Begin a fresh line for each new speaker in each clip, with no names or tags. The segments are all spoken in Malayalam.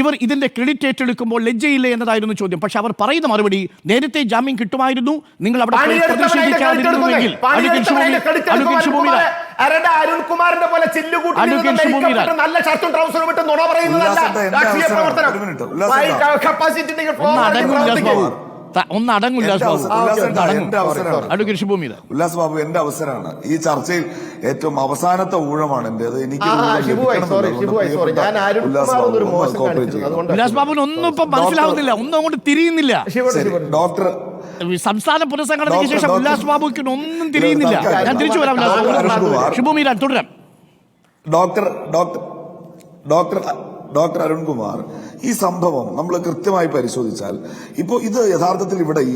ഇവർ ഇതിന്റെ ക്രെഡിറ്റ് ഏറ്റെടുക്കുമ്പോൾ ലജ്ജയില്ലേ എന്നതായിരുന്നു ചോദ്യം. പക്ഷെ അവർ പറയുന്ന മറുപടി നേരത്തെ ജാമ്യം കിട്ടുമായിരുന്നു, നിങ്ങൾ അവിടെ പ്രതിഷേധിക്കാതിരുന്നുവെങ്കിൽ.
അരുൺകുമാറിന്റെ പോലെ നല്ല ഷർട്ടും ട്രൗസറും ഇട്ട് നുണ പറയുന്നതല്ല രാഷ്ട്രീയ പ്രവർത്തനം.
ഉല്ലാസ് ബാബു, എന്റെ അവസരമാണ് ഈ ചർച്ചയിൽ ഏറ്റവും അവസാനത്തെ ഊഴമാണ് എന്റേത്. എനിക്ക്
ഉല്ലാസ് ബാബുവിന് ഒന്നും ഇപ്പൊ മനസ്സിലാവുന്നില്ല, ഒന്നും അങ്ങോട്ട് തിരിയുന്നില്ല.
ഡോക്ടർ
സംസ്ഥാന പുനഃസംഘടനയ്ക്ക് ശേഷം ഉല്ലാസ് ബാബുക്ക് ഒന്നും തിരിയുന്നില്ല. ഞാൻ തിരിച്ചു വരാം. ഷിബു മീരാൻ തുടരാം.
ഡോക്ടർ അരുൺകുമാർ, ഈ സംഭവം നമ്മൾ കൃത്യമായി പരിശോധിച്ചാൽ ഇപ്പോൾ ഇത് യഥാർത്ഥത്തിൽ ഇവിടെ ഈ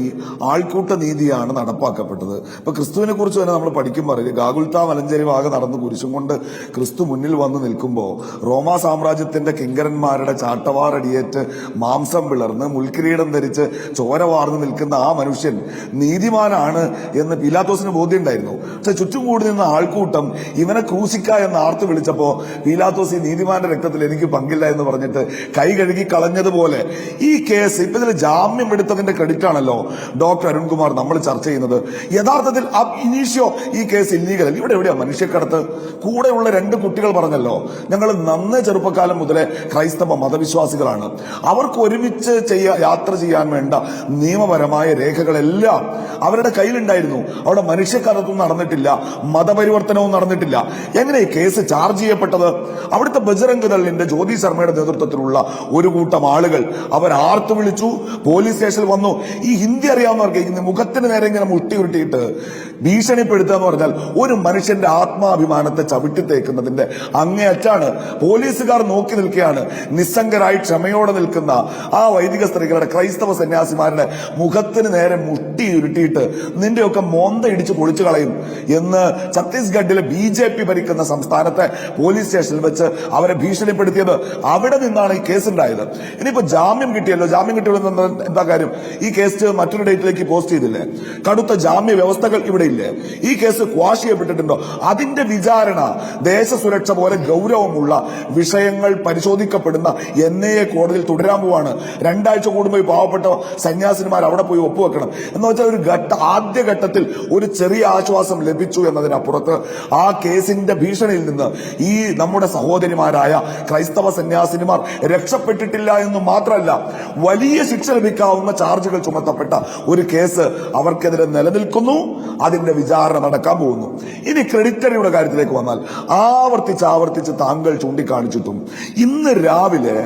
ആൾക്കൂട്ട നീതിയാണ് നടപ്പാക്കപ്പെട്ടത്. ഇപ്പൊ ക്രിസ്തുവിനെ കുറിച്ച് തന്നെ നമ്മൾ പഠിക്കുമ്പോൾ ഗാഗുൽത്ത മലഞ്ചേരി ഭാഗ നടന്ന് കുരിശും കൊണ്ട് ക്രിസ്തു മുന്നിൽ വന്ന് നിൽക്കുമ്പോൾ റോമാ സാമ്രാജ്യത്തിന്റെ കിങ്കരന്മാരുടെ ചാട്ടവാറടിയേറ്റ് മാംസം പിളർന്ന് മുൾക്കിരീടം ധരിച്ച് ചോര വാർന്നു നിൽക്കുന്ന ആ മനുഷ്യൻ നീതിമാനാണ് എന്ന് പീലാത്തോസിന് ബോധ്യമുണ്ടായിരുന്നു. പക്ഷെ ചുറ്റും കൂടി നിന്ന ആൾക്കൂട്ടം ഇവനെ ക്രൂശിക്ക എന്ന് ആർത്ത് വിളിച്ചപ്പോ പീലാത്തോസ് ഈ നീതിമാന്റെ രക്തത്തിൽ എനിക്ക് പങ്കില്ല എന്ന് പറഞ്ഞിട്ട് കൈ കഴുകി കളഞ്ഞതുപോലെ ഈ കേസ് ഇപ്പൊ ഇതിൽ ജാമ്യം എടുത്തതിന്റെ ക്രെഡിറ്റ് ആണല്ലോ ഡോക്ടർ അരുൺകുമാർ നമ്മൾ ചർച്ച ചെയ്യുന്നത്. യഥാർത്ഥത്തിൽ ഇനീഷ്യോ ഈ കേസ് ഇല്ലീഗൽ. ഇവിടെ എവിടെയാ മനുഷ്യക്കടത്ത്? കൂടെയുള്ള 2 കുട്ടികൾ പറഞ്ഞല്ലോ, ഞങ്ങൾ നന്നേ ചെറുപ്പക്കാലം മുതലേ ക്രൈസ്തവ മതവിശ്വാസികളാണ്, അവർക്ക് ഒരുമിച്ച് യാത്ര ചെയ്യാൻ വേണ്ട നിയമപരമായ രേഖകളെല്ലാം അവരുടെ കയ്യിലുണ്ടായിരുന്നു. അവിടെ മനുഷ്യക്കടത്തും നടന്നിട്ടില്ല, മതപരിവർത്തനവും നടന്നിട്ടില്ല. എങ്ങനെ ഈ കേസ് ചാർജ് ചെയ്യപ്പെട്ടത്? അവിടുത്തെ ബജറംഗ് ദളിന്റെ ജ്യോതി ശർമ്മയുടെ നേതൃത്വത്തിലുള്ള ഒരു കൂട്ടം ആളുകൾ അവർ ആർത്തു വിളിച്ചു, പോലീസ് സ്റ്റേഷനിൽ വന്നു. ഈ ഹിന്ദി അറിയാവുന്നവർക്ക് മുഖത്തിന് നേരെ ഇങ്ങനെ മുട്ടി ഉരുട്ടിയിട്ട് ഭീഷണിപ്പെടുത്തുക എന്ന് പറഞ്ഞാൽ ഒരു മനുഷ്യന്റെ ആത്മാഭിമാനത്തെ ചവിട്ടിത്തേക്കുന്നതിന്റെ അങ്ങേയറ്റാണ്. പോലീസുകാർ നോക്കി നിൽക്കുകയാണ്. നിസ്സംഗരായി ക്ഷമയോടെ നിൽക്കുന്ന ആ വൈദിക സ്ത്രീകളുടെ ക്രൈസ്തവ സന്യാസിമാരുടെ മുഖത്തിന് നേരെ മുട്ടി ഉരുട്ടിയിട്ട് നിന്റെയൊക്കെ മോന്ത ഇടിച്ച് പൊളിച്ചു കളയും എന്ന് ഛത്തീസ്ഗഡിലെ BJP ഭരിക്കുന്ന സംസ്ഥാനത്തെ പോലീസ് സ്റ്റേഷനിൽ വെച്ച് അവരെ ഭീഷണിപ്പെടുത്തിയത്. അവിടെ നിന്നാണ് ഈ കേസ് ഉണ്ടായത്. ഇനിയിപ്പോ ജാമ്യം കിട്ടിയല്ലോ, ജാമ്യം കിട്ടിയല്ലോ എന്താ കാര്യം? ഈ കേസ് മറ്റൊരു ഡേറ്റിലേക്ക് പോസ്റ്റ് ചെയ്തില്ലേ? കടുത്ത ജാമ്യ വ്യവസ്ഥകൾ ഇവിടെ ഇല്ലേ? ഈ കേസ് ക്വാഷ് ചെയ്യപ്പെട്ടിട്ടുണ്ടോ? അതിന്റെ വിചാരണ ദേശസുരക്ഷ പോലെ ഗൗരവമുള്ള വിഷയങ്ങൾ പരിശോധിക്കപ്പെടുന്ന NIA കോടതിയിൽ തുടരാൻ പോവാണ്. 2 ആഴ്ച കൂടുമ്പോൾ ഈ പാവപ്പെട്ട സന്യാസിനിമാർ അവിടെ പോയി ഒപ്പുവെക്കണം എന്ന് വെച്ചാൽ ഒരു ആദ്യഘട്ടത്തിൽ ഒരു ചെറിയ ആശ്വാസം ലഭിച്ചു എന്നതിനപ്പുറത്ത് ആ കേസിന്റെ ഭീഷണിയിൽ നിന്ന് ഈ നമ്മുടെ സഹോദരിമാരായ ക്രൈസ്തവ സന്യാസിനിമാർ രക്ഷപ്പെട്ടിട്ടില്ല എന്ന് മാത്രമല്ല, വലിയ ശിക്ഷ ലഭിക്കാവുന്ന ചാർജുകൾ ചുമത്തപ്പെട്ട ഒരു കേസ് അവർക്കെതിരെ നിലനിൽക്കുന്നു. അതിന്റെ വിചാരണ നടക്കാൻ പോകുന്നു. ഇനി ക്രെഡിറ്ററിയുടെ കാര്യത്തിലേക്ക് വന്നാൽ ആവർത്തിച്ച് താങ്കൾ ചൂണ്ടിക്കാണിച്ചിട്ടും ഇന്ന് രാവിലെ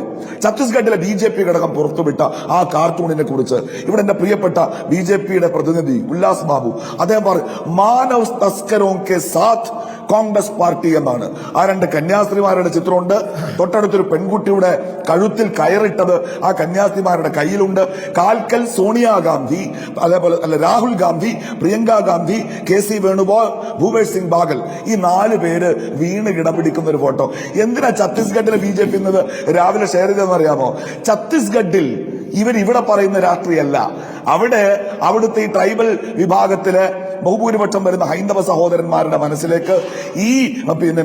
ഛത്തീസ്ഗഡിലെ BJP ഘടകം പുറത്തുവിട്ട ആ കാർട്ടൂണിനെ കുറിച്ച് ഇവിടെ എന്റെ പ്രിയപ്പെട്ട BJPയുടെ പ്രതിനിധി ഉല്ലാസ് ബാബു അദ്ദേഹം പറഞ്ഞു, മാനവ് തസ്കരോ കെ സാത്ത് കോൺഗ്രസ് പാർട്ടി എന്നാണ്. ആ 2 കന്യാസ്ത്രീമാരുടെ ചിത്രമുണ്ട്. തൊട്ടടുത്തൊരു പെൺകുട്ടിയുടെ കഴുത്തിൽ കയറിട്ടത് ആ കന്യാസ്ത്രീമാരുടെ കയ്യിലുണ്ട്. കാൽക്കൽ സോണിയാഗാന്ധി, അതേപോലെ രാഹുൽ ഗാന്ധി, പ്രിയങ്ക ഗാന്ധി, KC വേണുഗോപാൽ, ഭൂപേഷ് സിംഗ് ബാഗൽ, ഈ 4 പേര് വീണ് കിടപിടിക്കുന്ന ഒരു ഫോട്ടോ. എന്തിനാ ഛത്തീസ്ഗഡിലെ BJP എന്നത് രാവിലെ ഷെയർ ചെയ്തതെന്ന് അറിയാമോ? ഛത്തീസ്ഗഡിൽ ഇവിടെ പറയുന്ന രാഷ്ട്രീയമല്ല, അവിടുത്തെ ഈ ട്രൈബൽ വിഭാഗത്തിലെ ബഹുഭൂരിപക്ഷം വരുന്ന ഹൈന്ദവ സഹോദരന്മാരുടെ മനസ്സിലേക്ക് ഈ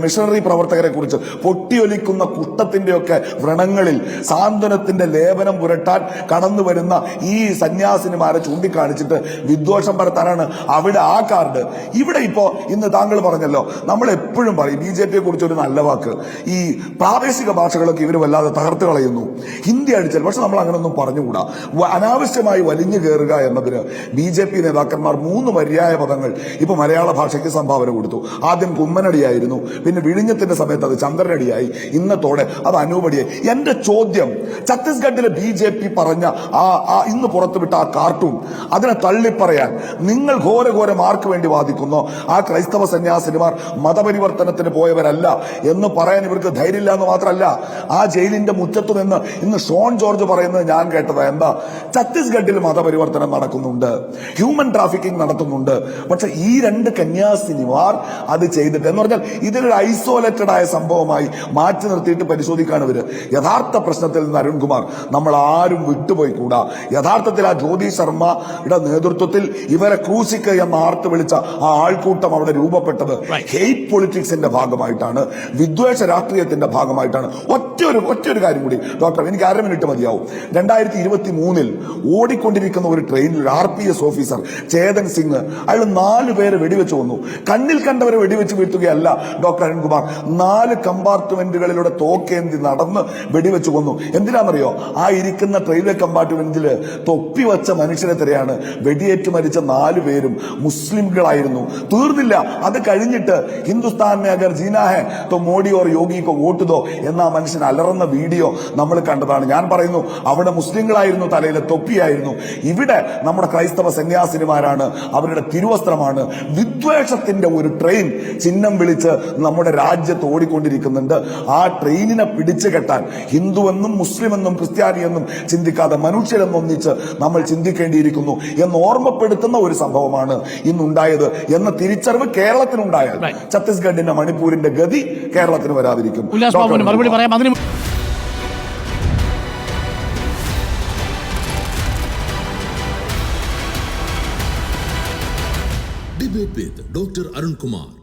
മിഷണറി പ്രവർത്തകരെ കുറിച്ച് പൊട്ടിയൊലിക്കുന്ന കുട്ടത്തിന്റെയൊക്കെ വ്രണങ്ങളിൽ സാന്ത്വനത്തിന്റെ ലേപനം പുരട്ടാൻ കടന്നു വരുന്ന ഈ സന്യാസിനിമാരെ ചൂണ്ടിക്കാണിച്ചിട്ട് വിദ്വേഷം പരത്താനാണ് അവിടെ ആ കാർഡ്. ഇവിടെ ഇപ്പോ ഇന്ന് താങ്കൾ പറഞ്ഞല്ലോ, നമ്മൾ എപ്പോഴും പറയും BJPയെ കുറിച്ച് ഒരു നല്ല വാക്ക്, ഈ പ്രാദേശിക ഭാഷകളൊക്കെ ഇവർ വല്ലാതെ തകർത്ത് കളയുന്നു, ഹിന്ദി അടിച്ചാൽ. പക്ഷെ നമ്മൾ അങ്ങനെയൊന്നും പറഞ്ഞുകൂടാ. അനാവശ്യമായി വലിഞ്ഞു കയറുക എന്നതിന് BJP നേതാക്കന്മാർ 3 പര്യായ പദങ്ങൾ ഇപ്പൊ മലയാള ഭാഷയ്ക്ക് സംഭാവന കൊടുത്തു. ആദ്യം കുമ്മനടിയായിരുന്നു, പിന്നെ വിഴിഞ്ഞത്തിന്റെ സമയത്ത് അത് ചന്ദ്രനടിയായി, ഇന്നത്തോടെ അത് അനൂപടിയായി. എന്റെ ചോദ്യം, ഛത്തീസ്ഗഡിലെ BJP പറഞ്ഞ ഇന്ന് പുറത്തുവിട്ട ആ കാർട്ടൂൺ, അതിനെ തള്ളിപ്പറയാൻ നിങ്ങൾ ഘോര മാർക്ക് വേണ്ടി വാദിക്കുന്നോ? ആ ക്രൈസ്തവ സന്യാസിനിമാർ മതപരിവർത്തനത്തിന് പോയവരല്ല എന്ന് പറയാൻ ഇവർക്ക് ധൈര്യമില്ല എന്ന് മാത്രമല്ല, ആ ജയിലിന്റെ മുറ്റത്തു നിന്ന് ഇന്ന് ഷോൺ ജോർജ് പറയുന്നത് ഞാൻ കേട്ടത് എന്താ, ഛത്തീസ്ഗഡിൽ മതപരിവർത്തനം നടക്കുന്നുണ്ട്, ഹ്യൂമൻ ട്രാഫിക്കിംഗ് നടത്തുന്നുണ്ട്. പക്ഷെ ഈ 2 കന്യാസിനിമാർ അത് ചെയ്തിട്ട് എന്ന് പറഞ്ഞാൽ ഇതൊരു ഐസോലേറ്റഡ് ആയ സംഭവമായി മാറ്റി നിർത്തിയിട്ട് പരിശോധിക്കാണ് ഇവര്. യഥാർത്ഥ പ്രശ്നത്തിൽ നിന്ന് അരുൺകുമാർ നമ്മൾ ആരും വിട്ടുപോയി കൂടാ. യഥാർത്ഥത്തിൽ ആ ജ്യോതി ശർമ്മയുടെ നേതൃത്വത്തിൽ ഇവരെ ക്രൂശിക്കുക എന്ന് ആർത്ത് വിളിച്ച ആ ആൾക്കൂട്ടം അവിടെ രൂപപ്പെട്ടത് ഹെയ്റ്റ് പൊളിറ്റിക്സിന്റെ ഭാഗമായിട്ടാണ്, വിദ്വേഷ രാഷ്ട്രീയത്തിന്റെ ഭാഗമായിട്ടാണ്. ഒറ്റ ഒറ്റ ഒരു കാര്യം കൂടി ഡോക്ടർ, എനിക്ക് 1/2 മിനിറ്റ് മതിയാവും. 2023 ഓടിക്കൊണ്ടിരിക്കുന്ന ഒരു ട്രെയിനിൽ ഒരു RPS ഓഫീസർ ചേതൻ സിംഗ്, അയാൾ 4 പേരെ വെടിവെച്ച് കൊന്നു. കണ്ണിൽ കണ്ടവരെ വെടിവെച്ച് വീഴ്ത്തുകയല്ല ഡോക്ടർ അരുൺകുമാർ, 4 കമ്പാർട്ട്മെന്റുകളിലൂടെ തോക്കേന്തി നടന്ന് വെടിവെച്ച് കൊന്നു. എന്തിനാണെന്നറിയോ? ആ ഇരിക്കുന്ന റെയിൽവേ കമ്പാർട്ട്മെന്റില് തൊപ്പി വച്ച മനുഷ്യരെ തരെയാണ്. വെടിയേറ്റ് മരിച്ച 4 പേരും മുസ്ലിംകളായിരുന്നു. തീർന്നില്ല, അത് കഴിഞ്ഞിട്ട് ഹിന്ദുസ്ഥാൻ മേ അഗർ ജീനാ ഹെ തോ മോഡി ഓർ യോഗിക്കോ വോട്ട് ദോ എന്ന മനുഷ്യൻ അലറുന്ന വീഡിയോ നമ്മൾ കണ്ടതാണ്. ഞാൻ പറയുന്നു, അവിടെ മുസ്ലിങ്ങളായിരുന്നു, തലയിലെ തൊപ്പിയായിരുന്നു. ഇവിടെ നമ്മുടെ ക്രൈസ്തവ സന്യാസിനിമാരാണ്, അവരുടെ തിരുവസ്ത്രമാണ്. വിദ്വേഷത്തിന്റെ ഒരു ട്രെയിൻ ചിഹ്നം വിളിച്ച് നമ്മുടെ രാജ്യത്ത് ഓടിക്കൊണ്ടിരിക്കുന്നുണ്ട്. ആ ട്രെയിനിനെ പിടിച്ചു കെട്ടാൻ ഹിന്ദുവെന്നും മുസ്ലിമെന്നും ക്രിസ്ത്യാനിയെന്നും ചിന്തിക്കാതെ മനുഷ്യരെന്നൊന്നിച്ച് നമ്മൾ ചിന്തിക്കേണ്ടിയിരിക്കുന്നു എന്ന് ഓർമ്മപ്പെടുത്തുന്ന ഒരു സംഭവമാണ് ഇന്നുണ്ടായത് എന്ന തിരിച്ചറിവ് കേരളത്തിനുണ്ടായാൽ ഛത്തീസ്ഗഡിന്റെ മണിപ്പൂരിന്റെ ഗതി കേരളത്തിന് വരാതിരിക്കും.
ഉല്ലാസ് ബാബുവിന് മറുപടി പറയാം. അതിന്
Debate with Dr. Arun Kumar.